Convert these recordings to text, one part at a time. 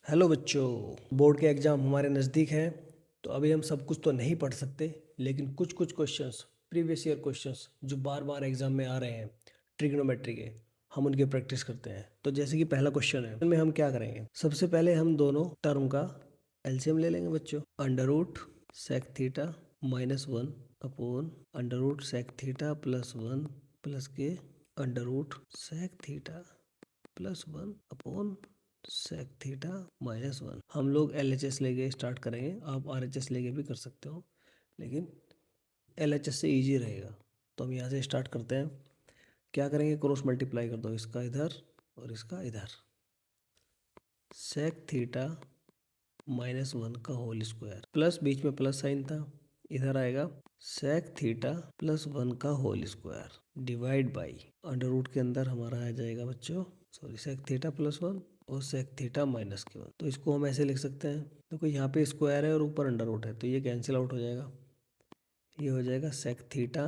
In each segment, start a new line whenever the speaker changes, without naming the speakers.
Hello बच्चों, board के exam हमारे नज़दीक हैं। तो अभी हम सब कुछ तो नहीं पढ़ सकते, लेकिन कुछ कुछ क्वेश्चंस, प्रीवियस ईयर क्वेश्चंस जो बार बार एग्ज़ाम में आ रहे हैं ट्रिग्नोमेट्री के, हम उनकी प्रैक्टिस करते हैं। तो जैसे कि पहला क्वेश्चन है, इनमें हम क्या करेंगे, सबसे पहले हम दोनों टर्म का एलसीएम ले लेंगे बच्चों। Under root sec theta minus one upon under root sec theta plus one plus के under root sec theta plus one upon sec theta minus one. हम लोग LHS लेके स्टार्ट करेंगे, आप RHS लेके भी कर सकते हो, लेकिन LHS से इजी रहेगा। तो हम यहाँ से स्टार्ट करते हैं। क्या करेंगे, क्रॉस मल्टीप्लाई कर दो, इसका इधर और इसका इधर। सेक थीटा माइनस वन का होल स्क्वायर प्लस बीच में प्लस साइन था, इधर आएगा सेक थीटा प्लस वन का whole square divide by under root के अंदर हमारा आ जाएगा बच्चों, sorry, sec theta plus one और सेक थीटा माइनस के वन। तो इसको हम ऐसे लिख सकते हैं, देखो यहाँ पे स्क्वायर है और ऊपर अंडर रूट है, तो ये कैंसिल आउट हो जाएगा। ये हो जाएगा सेक थीटा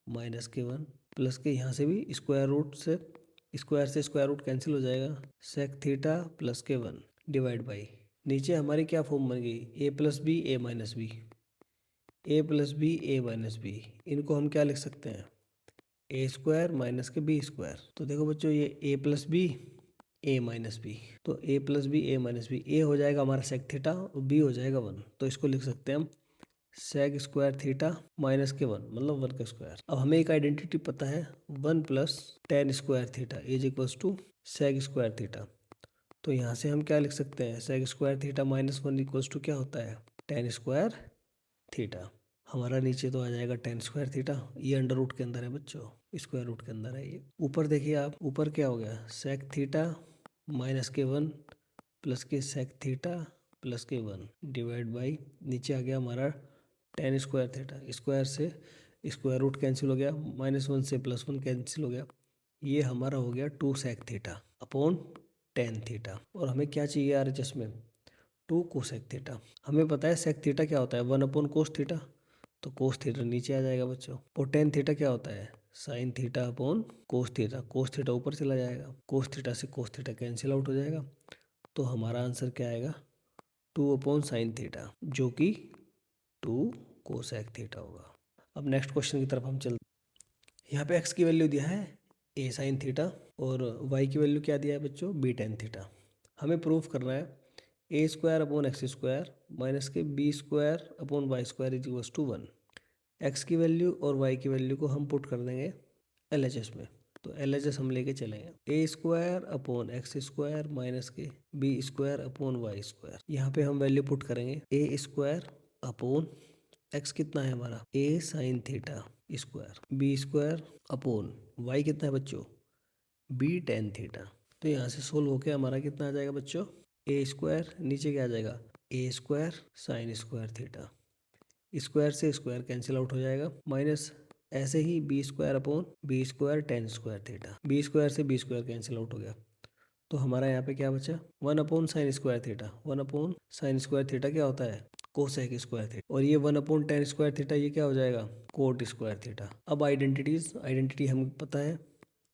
माइनस के वन प्लस के यहाँ से भी स्क्वायर रूट से स्क्वायर रूट कैंसिल हो जाएगा, सेक थीटा प्लस के वन डिवाइड बाई नीचे हमारी क्या फॉर्म बन गई, ए plus b a minus B, A plus b a minus B. इनको हम क्या लिख सकते हैं, ए स्क्वायर माइनस के बी स्क्वायर। तो देखो बच्चों, ये ए plus b a minus B, तो ए plus b a minus B, ए हो जाएगा हमारा सेक थीटा और बी हो जाएगा वन। तो इसको लिख सकते हैं हम सेक स्क्वायर थीटा माइनस के वन, मतलब वन का स्क्वायर। अब हमें एक आइडेंटिटी पता है, one plus tan square theta is equals to sec square theta. तो यहाँ से हम क्या लिख सकते हैं, sec square theta minus one equals to क्या होता है, टेन स्क्वायर थीटा। हमारा नीचे तो आ जाएगा टेन स्क्वायर थीटा, ये अंडर रूट के अंदर है बच्चों, स्क्वायर रूट के अंदर है ये। ऊपर देखिए आप, ऊपर क्या हो गया, सेक थीटा माइनस के वन प्लस के सेक थीटा प्लस के वन डिवाइड बाई नीचे आ गया हमारा टेन स्क्वायर थीटा, स्क्वायर से स्क्वायर रूट कैंसिल हो गया, माइनस वन से प्लस वन कैंसिल हो गया, ये हमारा हो गया two sec theta upon tan theta. और हमें क्या चाहिए RHS में, टू कोसेक थीटा। हमें पता है सेक थीटा क्या होता है, वन अपॉन कोस थीटा, तो कोस थीटा नीचे आ जाएगा बच्चों। और टेन थीटा क्या होता है, साइन थीटा अपॉन कोस थीटा, कोस थीटा ऊपर चला जाएगा, कोस थीटा से कोस थीटा कैंसिल आउट हो जाएगा। तो हमारा आंसर क्या आएगा, टू अपॉन साइन थीटा, जो कि टू कोसेक थीटा होगा। अब नेक्स्ट क्वेश्चन की तरफ हम चलते हैं। यहाँ पे एक्स की वैल्यू दिया है ए साइन थीटा और वाई की वैल्यू क्या दिया है बच्चों, बी टेन थीटा। हमें प्रूफ करना है a square upon x square minus के b square upon y square is equals to one. X की वैल्यू और वाई की वैल्यू को हम पुट कर देंगे LHS में। तो LHS हम लेके चलेंगे, a square upon x square minus के b square upon y square. यहाँ पे हम वैल्यू पुट करेंगे, ए स्क्वायर अपॉन एक्स कितना है हमारा, a sine theta square, b square upon y कितना है बच्चों, बी टेन थीटा। तो यहाँ से सोल्व होके हमारा कितना आ जाएगा बच्चों, ए स्क्वायर नीचे क्या आ जाएगा, a square sine square theta, square से स्क्वायर कैंसिल आउट हो जाएगा, माइनस ऐसे ही b square upon b square tan square theta, b square से बी स्क्वायर कैंसिल आउट हो गया। तो हमारा यहाँ पे क्या बचा, one upon sine square theta, one upon sine square theta क्या होता है, कोसेक स्क्वायर थीटा, और ये one upon tan square theta ये क्या हो जाएगा, कोट स्क्वायर थीटा। अब आइडेंटिटी हमें पता है,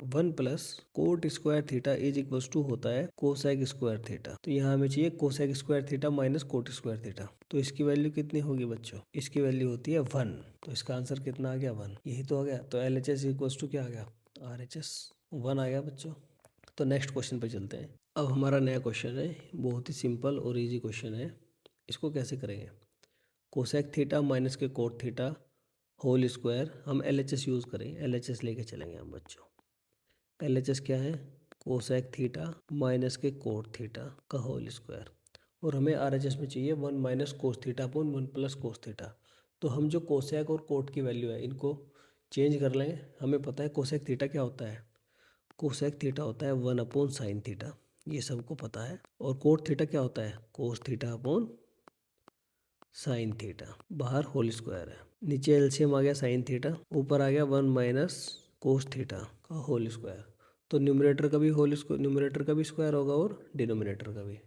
one plus cot square theta is equals to होता है कोसेक स्क्वायर थीटा। तो यहाँ हमें चाहिए cosec square theta minus cot square theta. तो इसकी वैल्यू कितनी होगी बच्चों, इसकी वैल्यू होती है वन। तो इसका आंसर कितना आ गया, वन, यही तो आ गया। तो LHS इक्वल्स टू क्या आ गया, RHS वन आ गया बच्चों। तो नेक्स्ट क्वेश्चन पे चलते हैं। अब हमारा नया क्वेश्चन है, बहुत ही सिंपल और इजी क्वेश्चन है। इसको कैसे करेंगे, कोसेक थीटा माइनस के कोट थीटा होल स्क्वायर, हम LHS यूज़ करेंगे, LHS लेके चलेंगे हम बच्चों। LHS क्या है, कोसेक थीटा माइनस के कोट थीटा का होल स्क्वायर, और हमें RHS में चाहिए one minus cos theta upon one plus cos theta. तो हम जो कोसेक और कोट की वैल्यू है इनको चेंज कर लेंगे। हमें पता है कोसेक थीटा क्या होता है, कोसेक थीटा होता है वन अपॉन साइन थीटा, ये सबको पता है। और कोट थीटा क्या होता है, cos theta upon sine theta, बाहर होल स्क्वायर है, नीचे LCM आ गया साइन थीटा, ऊपर आ गया वन माइनस कोस थीटा का होल स्क्वायर। तो न्यूमरेटर का भी न्यूमरेटर का भी स्क्वायर होगा और डिनोमिनेटर का भी।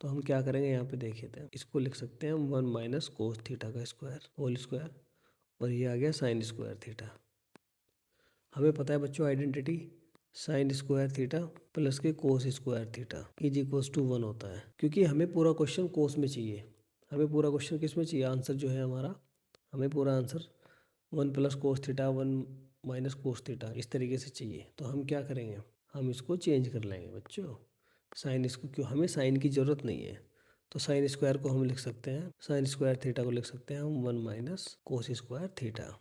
तो हम क्या करेंगे, यहाँ पे देखिए थे, इसको लिख सकते हैं हम वन माइनस कोस थीटा का स्क्वायर होल स्क्वायर, और ये आ गया साइन स्क्वायर थीटा। हमें पता है बच्चों identity, sine square theta plus के cos square theta is equals to 1 होता है, क्योंकि हमें पूरा क्वेश्चन कोस में चाहिए। हमें पूरा क्वेश्चन किस में चाहिए? आंसर जो है हमारा, हमें पूरा answer 1 plus cos theta 1 minus cos theta इस तरीके से चाहिए। तो हम क्या करेंगे, हम इसको चेंज कर लेंगे बच्चों। साइन इसको क्यों, हमें साइन की ज़रूरत नहीं है, तो साइन स्क्वायर को हम लिख सकते हैं, साइन स्क्वायर थीटा को लिख सकते हैं हम 1 माइनस कोस स्क्वायर थीटा।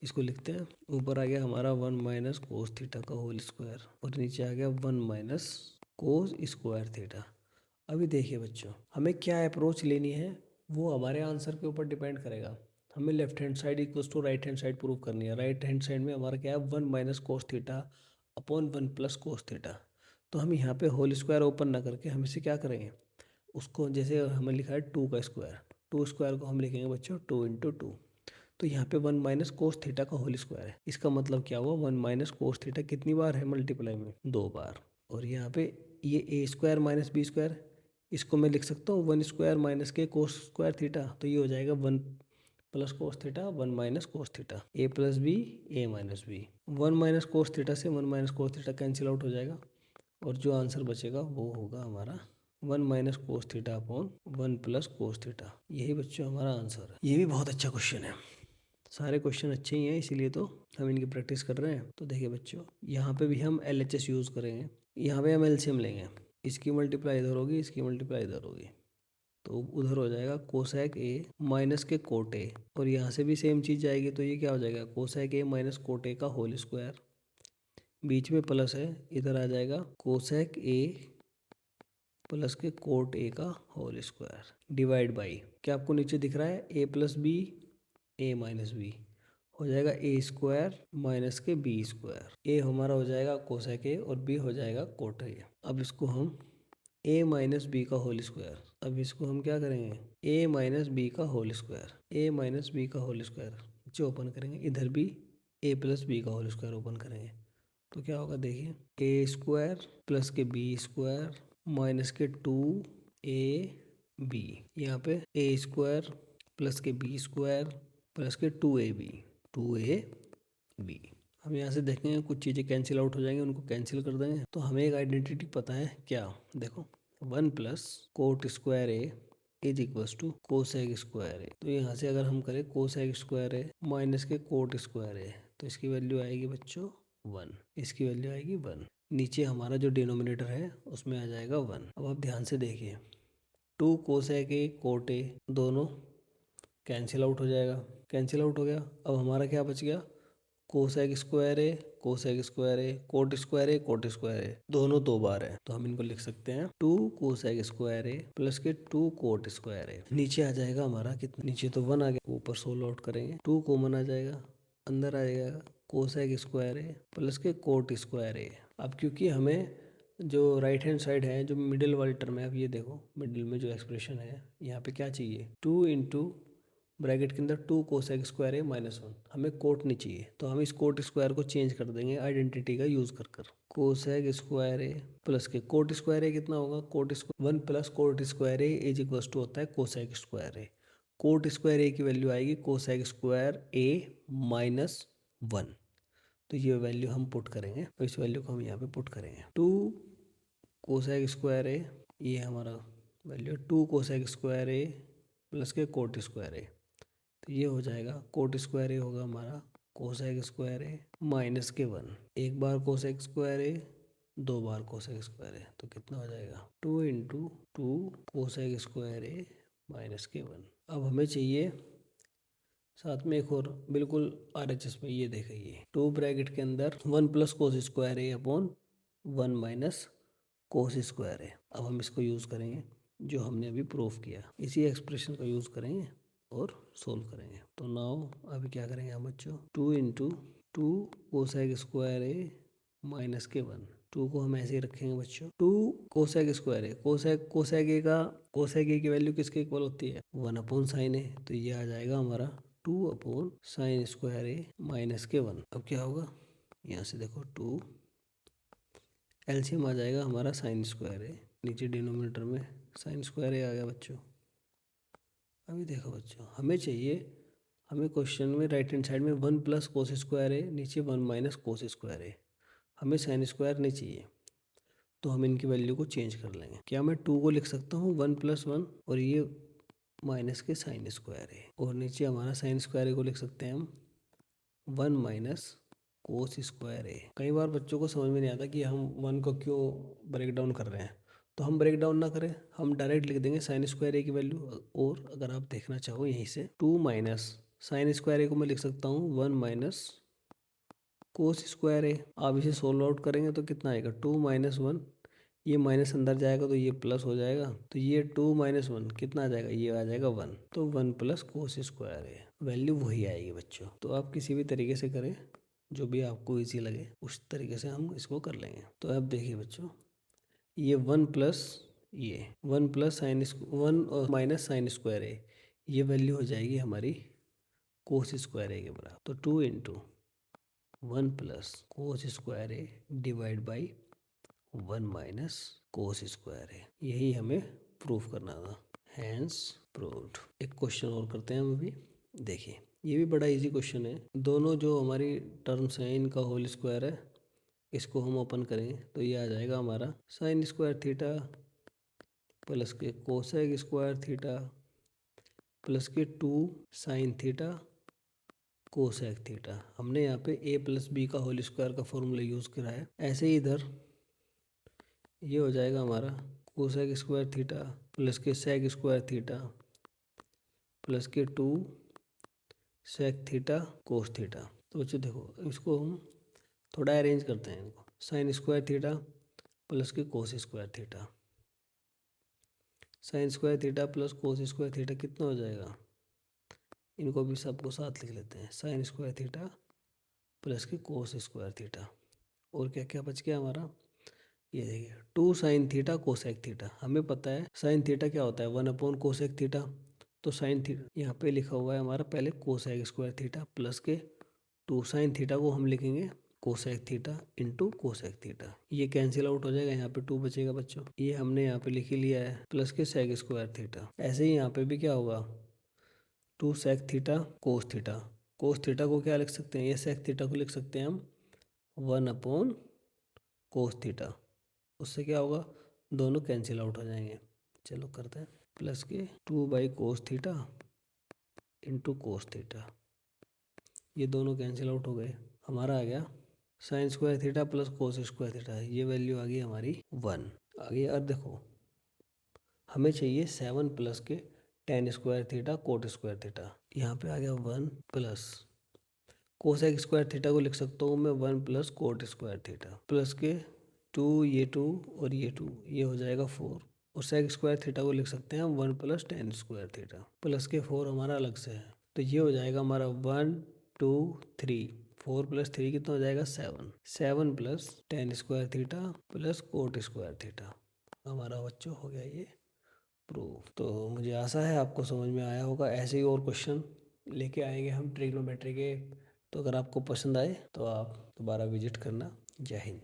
इसको लिखते हैं, ऊपर आ गया हमारा 1 माइनस कोस थीटा का होल स्क्वायर और नीचे आ गया 1 माइनस कोस स्क्वायर थीटा। अभी देखिए बच्चों, हमें क्या अप्रोच लेनी है वो हमारे आंसर के ऊपर डिपेंड करेगा। हमें left hand side equals to right hand side prove करनी है। राइट हैंड साइड में हमारा क्या है, 1 minus cos theta upon 1 plus cos theta. तो हम यहाँ पे होल स्क्वायर ओपन ना करके हम इसे क्या करेंगे, उसको जैसे हमें लिखा है 2 का स्क्वायर, 2 स्क्वायर को हम लिखेंगे बच्चों 2 इंटू 2। तो यहाँ पे 1 माइनस कोस थीटा का होल स्क्वायर है। इसका मतलब क्या हुआ, 1 माइनस कोस थीटा कितनी बार है मल्टीप्लाई में, 2 बार। और यहाँ पे ये ए स्क्वायर माइनस बी स्क्वायर, इसको मैं लिख सकता हूँ 1 स्क्वायर माइनस के कोस स्क्वायर थीटा। तो ये हो जाएगा 1 plus cos theta 1 minus cos theta, a plus b a minus b. 1 minus cos theta से 1 minus cos theta cancel out हो जाएगा और जो आंसर बचेगा वो होगा हमारा 1 minus cos theta upon 1 plus cos theta. यही बच्चों हमारा आंसर है। ये भी बहुत अच्छा क्वेश्चन है, सारे क्वेश्चन अच्छे ही हैं, इसीलिए तो हम इनकी प्रैक्टिस कर रहे हैं। तो देखिए बच्चों, यहाँ पे भी हम LHS यूज़ करेंगे। यहाँ पे हम LCM लेंगे, इसकी मल्टीप्लाई इधर होगी, इसकी मल्टीप्लाई इधर होगी, तो उधर हो जाएगा कोसेक ए माइनस के कोट ए, और यहाँ से भी सेम चीज़ जाएगी। तो ये क्या हो जाएगा, cosec A minus cot A का होल स्क्वायर, बीच में प्लस है, इधर आ जाएगा कोसेक ए प्लस के कोट ए का होल स्क्वायर डिवाइड बाई, क्या आपको नीचे दिख रहा है, ए plus b a minus B, हो जाएगा ए स्क्वायर माइनस के बी स्क्वायर। ए हमारा हो जाएगा कोसेक ए और बी हो जाएगा कोट ए। अब इसको हम ए माइनस बी का होल स्क्वायर, अब इसको हम क्या करेंगे, ए माइनस बी का whole square, a minus B का होल स्क्वायर जो ओपन करेंगे, इधर भी ए प्लस बी का होल स्क्वायर ओपन करेंगे। तो क्या होगा देखिए, ए स्क्वायर प्लस के बी स्क्वायर माइनस के 2 AB, यहाँ पे ए स्क्वायर प्लस के बी स्क्वायर प्लस के 2AB। हम यहाँ से देखेंगे कुछ चीज़ें कैंसिल आउट हो जाएंगी, उनको कैंसिल कर देंगे। तो हमें एक आइडेंटिटी पता है, क्या, देखो 1 plus cot square A is equals to cosec square a. तो यहाँ से अगर हम करें कोसेक स्क्वायर ए माइनस के कोट स्क्वायर ए, तो इसकी वैल्यू आएगी बच्चों 1, इसकी वैल्यू आएगी 1। नीचे हमारा जो डिनोमिनेटर है उसमें आ जाएगा 1। अब आप ध्यान से देखिए, 2 कोसेक ए कोट ए दोनों कैंसिल आउट हो जाएगा, कैंसिल आउट हो गया। अब हमारा क्या बच गया, cosec square A cosec square A cot square A cot square ए, दोनों 2 बार है। तो हम इनको लिख सकते हैं 2 कोसेक स्क्वायर ए प्लस के 2 कोट स्क्वायर ए। नीचे आ जाएगा हमारा कितना, नीचे तो 1 आ गया, ऊपर सोल्व आउट करेंगे, 2 कॉमन आ जाएगा, अंदर आ जाएगा कोसेक स्क्वायर ए प्लस के कोट स्क्वायर ए। अब क्योंकि हमें जो राइट हैंड साइड है, जो मिडिल वाली टर्म है, अब ये देखो मिडिल में जो एक्सप्रेशन है यहाँ पे क्या चाहिए, 2 इंटू ब्रैकेट के अंदर 2 कोसेक स्क्वायर ए माइनस 1, हमें कोट नहीं चाहिए। तो हम इस कोट स्क्वायर को चेंज कर देंगे आइडेंटिटी का यूज कर कर, कोसेक स्क्वायर ए प्लस के कोट स्क्वायर ए कितना होगा, cot square 1 plus cot square A is equals to होता है cosec square A. Cot square A की वैल्यू आएगी कोसेक स्क्वायर ए माइनस 1। तो ये वैल्यू हम पुट करेंगे, तो इस वैल्यू को हम यहाँ पे पुट करेंगे, 2 कोसेक स्क्वायर ए, ये हमारा value 2 cosec square A plus के कोट स्क्वायर ए। तो ये हो जाएगा कोट स्क्वायर ए होगा हमारा कोसेक स्क्वायर ए माइनस के 1, एक बार cosec square A 2 bar cosec square a, तो कितना हो जाएगा 2 into 2 cosec square a minus के 1। अब हमें चाहिए साथ में एक और बिल्कुल RHS में, ये देखिए 2 ब्रैकेट के अंदर 1 प्लस कोस स्क्वायर ए अपॉन 1 माइनस कोस स्क्वायर ए। अब हम इसको यूज़ करेंगे जो हमने अभी प्रूफ किया, इसी एक्सप्रेशन का यूज़ करेंगे और सोल्व करेंगे। तो नाउ अभी क्या करेंगे हम बच्चों, 2 into 2 cosec square a minus के 1, 2 को हम ऐसे ही रखेंगे बच्चों, 2 कोसेक स्क्वायर ए, कोसेक ए की वैल्यू किसके इक्वल होती है, 1 अपॉन साइन ए। तो ये आ जाएगा हमारा 2 upon sine square a minus के 1। अब क्या होगा, यहाँ से देखो 2 एलसीएम आ जाएगा हमारा साइन स्क्वायर ए, नीचे डिनोमिनेटर में साइन स्क्वायर ए आ गया बच्चों। अभी देखो बच्चों, हमें चाहिए, हमें क्वेश्चन में राइट हैंड साइड में 1 प्लस कोस स्क्वायर ए, नीचे 1 माइनस कोस स्क्वायर ए। हमें साइन स्क्वायर नहीं चाहिए, तो हम इनकी वैल्यू को चेंज कर लेंगे। क्या मैं 2 को लिख सकता हूँ 1+1 और ये माइनस के साइन स्क्वायर है, और नीचे हमारा साइन स्क्वायर को लिख सकते हैं हम 1 माइनस कोस स्क्वायर है। कई बार बच्चों को समझ में नहीं आता कि हम 1 को क्यों ब्रेक डाउन कर रहे हैं, तो हम ब्रेक डाउन ना करें, हम डायरेक्ट लिख देंगे साइन स्क्वायर ए की वैल्यू। और अगर आप देखना चाहो यहीं से 2 माइनस साइन स्क्वायर ए को मैं लिख सकता हूँ 1 माइनस कोस स्क्वायर ए। आप इसे सोल्व आउट करेंगे तो कितना आएगा 2 माइनस 1, ये माइनस अंदर जाएगा तो ये प्लस हो जाएगा, तो ये 2 माइनस 1 कितना आ जाएगा, ये आ जाएगा 1, तो 1 प्लस कोस स्क्वायर है, वैल्यू वही आएगी बच्चों। तो आप किसी भी तरीके से करें, जो भी आपको इजी लगे उस तरीके से हम इसको कर लेंगे। तो अब देखिए बच्चों, ये 1 प्लस ये 1 प्लस साइन 1 और माइनस साइन स्क्वायर है, ये वैल्यू हो जाएगी हमारी कोस स्क्वायर है के बराबर। तो 2 इंटू 1 प्लस कोस स्क्वायर है divide by 1 minus cos square है, यही हमें प्रूफ करना था। Hence proved. एक क्वेश्चन और करते हैं हम अभी। देखिए ये भी बड़ा इजी क्वेश्चन है। दोनों जो हमारी टर्म्स हैं इनका होल स्क्वायर है, इसको हम ओपन करेंगे तो ये आ जाएगा हमारा साइन स्क्वायर थीटा प्लस के कोसेक स्क्वायर थीटा प्लस के 2 साइन थीटा कोसेक थीटा। हमने यहाँ पे a प्लस बी का होल स्क्वायर का फॉर्मूला यूज़ करा है। ऐसे ही इधर ये हो जाएगा हमारा कोसेक स्क्वायर थीटा प्लस के सेक स्क्वायर थीटा प्लस के 2 सेक थीटा कोस थीटा। तो बच्चों देखो इसको हम थोड़ा अरेंज करते हैं इनको। साइन स्क्वायर थीटा प्लस के cos square theta, sign square theta plus cos square theta कितना हो जाएगा, इनको भी सबको साथ लिख लेते हैं। साइन स्क्वायर थीटा प्लस के कोस स्क्वायर थीटा, और क्या क्या बच गया हमारा, ये देखिए 2 साइन थीटा कोसेक थीटा। हमें पता है साइन थीटा क्या होता है 1 अपॉन कोसेक थीटा, तो साइन थीटा यहाँ पे लिखा हुआ है हमारा पहले कोसेक स्क्वायर थीटा प्लस के 2 साइन थीटा को हम लिखेंगे cosec theta into cosec theta. ये कैंसिल आउट हो जाएगा, यहाँ पे 2 बचेगा बच्चों। ये हमने यहाँ पे लिख ही लिया है प्लस के सेक स्क्वायर थीटा। ऐसे ही यहाँ पे भी क्या होगा 2 sec theta cos theta. Cos theta को क्या लिख सकते हैं, ये सेक थीटा को लिख सकते हैं हम 1 अपॉन कोस थीटा। उससे क्या होगा दोनों कैंसिल आउट हो जाएंगे। चलो करते हैं प्लस के 2 by cos theta into cos theta, ये दोनों कैंसिल आउट हो गए। हमारा आ गया sign square theta plus cos square theta, ये वैल्यू आ गई हमारी 1 आ गई। अब देखो हमें चाहिए 7 प्लस के ten square theta coat square theta. यहाँ पे आ गया 1 प्लस कोसेक स्क्वायर थीटा को लिख सकता हूँ मैं 1 plus cot square theta plus के 2 ये 2 और ये 2, ये हो जाएगा 4। और सेक स्क्वायर थीटा को लिख सकते हैं हम 1 plus tan square theta plus के 4 हमारा अलग से है, तो ये हो जाएगा हमारा 1 2 3, 4 प्लस 3 कितना हो जाएगा 7, 7 plus tan square theta plus cot square theta. हमारा बच्चों हो गया ये प्रूफ। तो मुझे आशा है आपको समझ में आया होगा। ऐसे ही और क्वेश्चन लेके आएंगे हम ट्रिग्नोमेट्री के, तो अगर आपको पसंद आए तो आप दोबारा विजिट करना। जय हिंद।